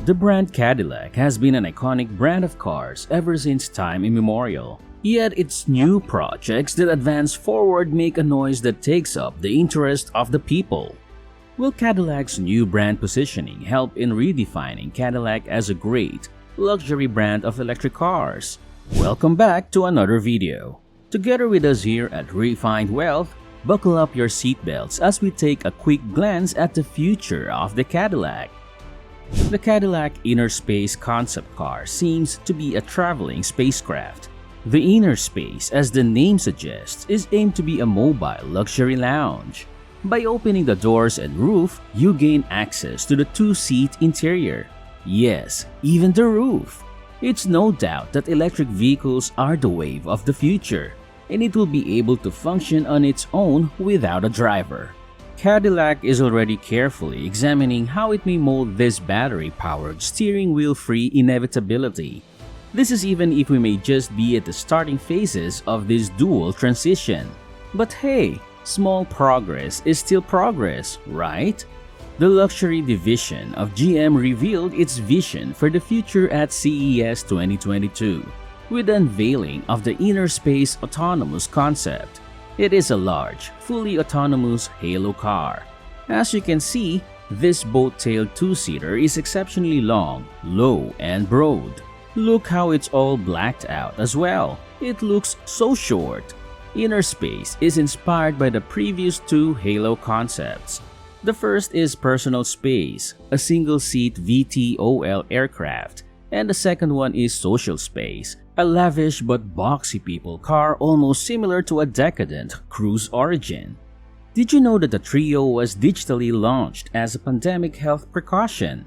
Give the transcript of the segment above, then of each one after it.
The brand Cadillac has been an iconic brand of cars ever since time immemorial. Yet its new projects that advance forward make a noise that takes up the interest of the people. Will Cadillac's new brand positioning help in redefining Cadillac as a great luxury brand of electric cars? Welcome back to another video. Together with us here at Refined Wealth, buckle up your seatbelts as we take a quick glance at the future of the Cadillac. The Cadillac Interspace concept car seems to be a traveling spacecraft. The Interspace, as the name suggests, is aimed to be a mobile luxury lounge. By opening the doors and roof, you gain access to the two-seat interior. Yes, even the roof. It's no doubt that electric vehicles are the wave of the future, and it will be able to function on its own without a driver. Cadillac is already carefully examining how it may mold this battery-powered steering wheel-free inevitability. This is even if we may just be at the starting phases of this dual transition. But hey, small progress is still progress, right? The luxury division of GM revealed its vision for the future at CES 2022 with the unveiling of the Interspace autonomous concept. It is a large, fully autonomous halo car. As you can see, this boat-tailed two-seater is exceptionally long, low, and broad. Look how it's all blacked out as well. It looks so short. Interspace is inspired by the previous two halo concepts. The first is personal space, a single-seat VTOL aircraft, and the second one is social space, a lavish but boxy people car almost similar to a decadent Cruise Origin. Did you know that the trio was digitally launched as a pandemic health precaution?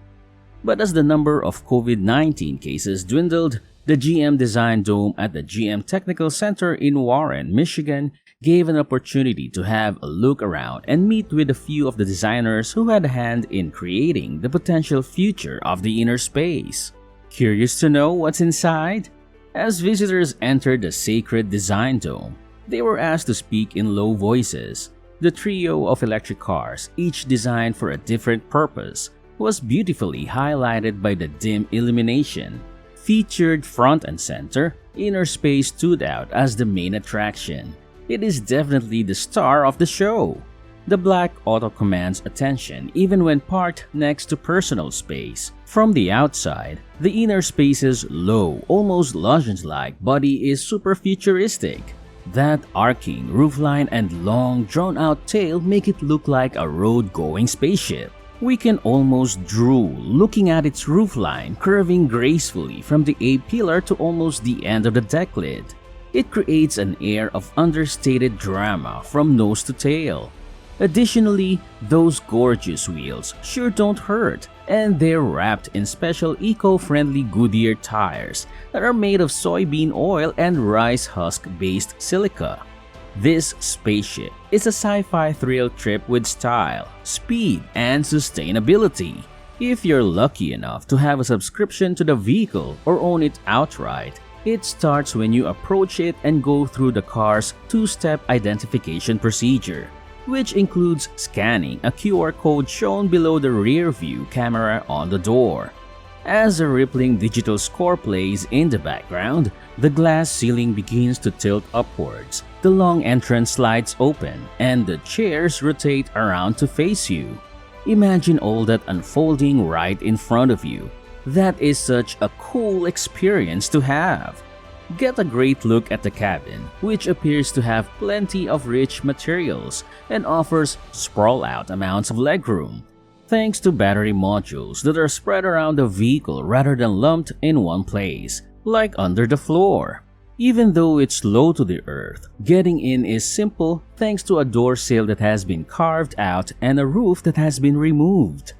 But as the number of COVID-19 cases dwindled, the GM Design Dome at the GM Technical Center in Warren, Michigan gave an opportunity to have a look around and meet with a few of the designers who had a hand in creating the potential future of the Interspace. Curious to know what's inside? As visitors entered the sacred Design Dome, they were asked to speak in low voices. The trio of electric cars, each designed for a different purpose, was beautifully highlighted by the dim illumination. Featured front and center, Interspace stood out as the main attraction. It is definitely the star of the show. The black auto commands attention even when parked next to personal space. From the outside, the Interspace's low, almost lounge-like body is super futuristic. That arcing roofline and long, drawn-out tail make it look like a road-going spaceship. We can almost drool looking at its roofline curving gracefully from the A-pillar to almost the end of the deck lid. It creates an air of understated drama from nose to tail. Additionally, those gorgeous wheels sure don't hurt, and they're wrapped in special eco-friendly Goodyear tires that are made of soybean oil and rice husk-based silica. This spaceship is a sci-fi thrill trip with style, speed, and sustainability. If you're lucky enough to have a subscription to the vehicle or own it outright, it starts when you approach it and go through the car's two-step identification procedure, which includes scanning a QR code shown below the rear view camera on the door. As a rippling digital score plays in the background, the glass ceiling begins to tilt upwards, the long entrance slides open, and the chairs rotate around to face you. Imagine all that unfolding right in front of you. That is such a cool experience to have. Get a great look at the cabin, which appears to have plenty of rich materials and offers sprawl-out amounts of legroom, thanks to battery modules that are spread around the vehicle rather than lumped in one place, like under the floor. Even though it's low to the earth, getting in is simple thanks to a door sill that has been carved out and a roof that has been removed.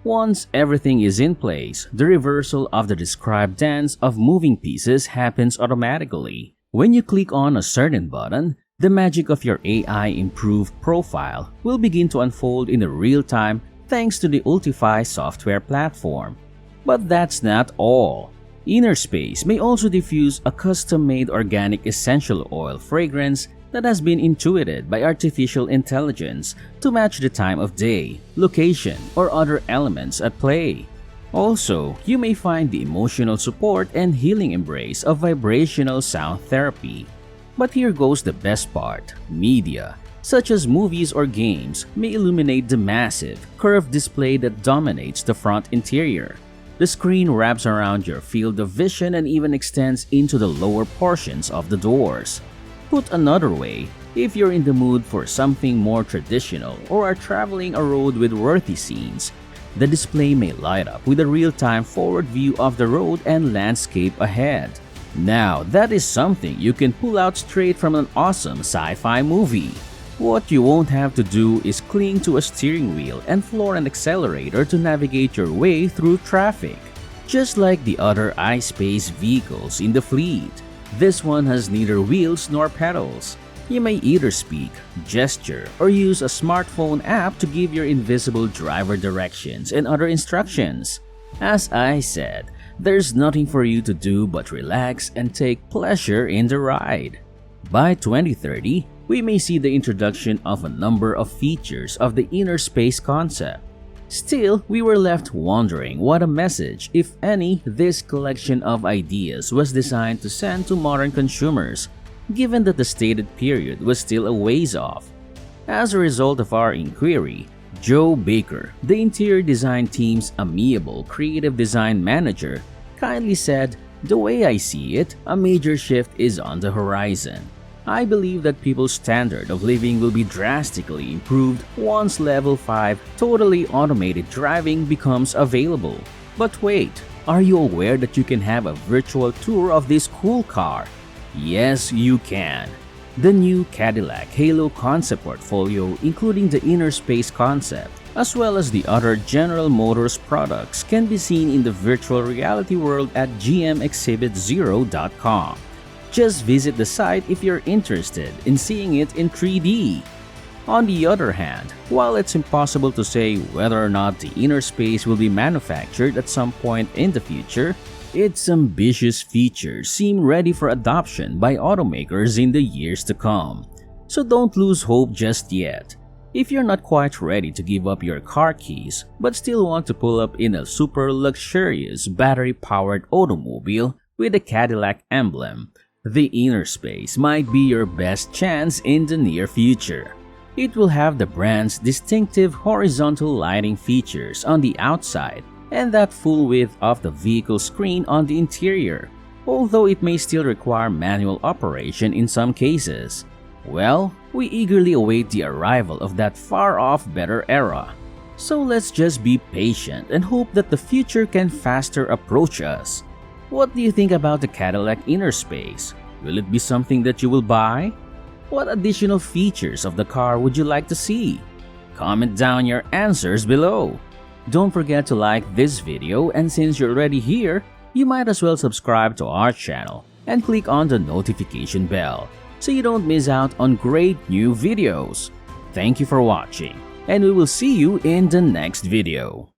Once everything is in place, the reversal of the described dance of moving pieces happens automatically. When you click on a certain button, the magic of your AI-improved profile will begin to unfold in real time thanks to the Ultify software platform. But that's not all. Interspace may also diffuse a custom-made organic essential oil fragrance that has been intuited by artificial intelligence to match the time of day, location, or other elements at play. Also, you may find the emotional support and healing embrace of vibrational sound therapy. But here goes the best part: media, such as movies or games, may illuminate the massive, curved display that dominates the front interior. The screen wraps around your field of vision and even extends into the lower portions of the doors. Put another way, if you're in the mood for something more traditional or are traveling a road with worthy scenes, the display may light up with a real-time forward view of the road and landscape ahead. Now, that is something you can pull out straight from an awesome sci-fi movie. What you won't have to do is cling to a steering wheel and floor and accelerator to navigate your way through traffic. Just like the other iSpace vehicles in the fleet, this one has neither wheels nor pedals. You may either speak, gesture, or use a smartphone app to give your invisible driver directions and other instructions. As I said, there's nothing for you to do but relax and take pleasure in the ride. By 2030, we may see the introduction of a number of features of the Interspace concept. Still, we were left wondering what a message, if any, this collection of ideas was designed to send to modern consumers, given that the stated period was still a ways off. As a result of our inquiry, Joe Baker, the interior design team's amiable creative design manager, kindly said, "The way I see it, a major shift is on the horizon. I believe that people's standard of living will be drastically improved once Level 5 totally automated driving becomes available. But wait, are you aware that you can have a virtual tour of this cool car? Yes, you can. The new Cadillac Halo concept portfolio, including the Interspace concept, as well as the other General Motors products, can be seen in the virtual reality world at gmexhibit0.com. Just visit the site if you're interested in seeing it in 3D. On the other hand, while it's impossible to say whether or not the Interspace will be manufactured at some point in the future, its ambitious features seem ready for adoption by automakers in the years to come. So don't lose hope just yet. If you're not quite ready to give up your car keys but still want to pull up in a super luxurious battery-powered automobile with a Cadillac emblem, the Interspace might be your best chance in the near future. It will have the brand's distinctive horizontal lighting features on the outside and that full width of the vehicle screen on the interior, although it may still require manual operation in some cases. Well, we eagerly await the arrival of that far-off better era. So let's just be patient and hope that the future can faster approach us. What do you think about the Cadillac Interspace? Will it be something that you will buy? What additional features of the car would you like to see? Comment down your answers below. Don't forget to like this video, and since you're already here, you might as well subscribe to our channel and click on the notification bell so you don't miss out on great new videos. Thank you for watching, and we will see you in the next video.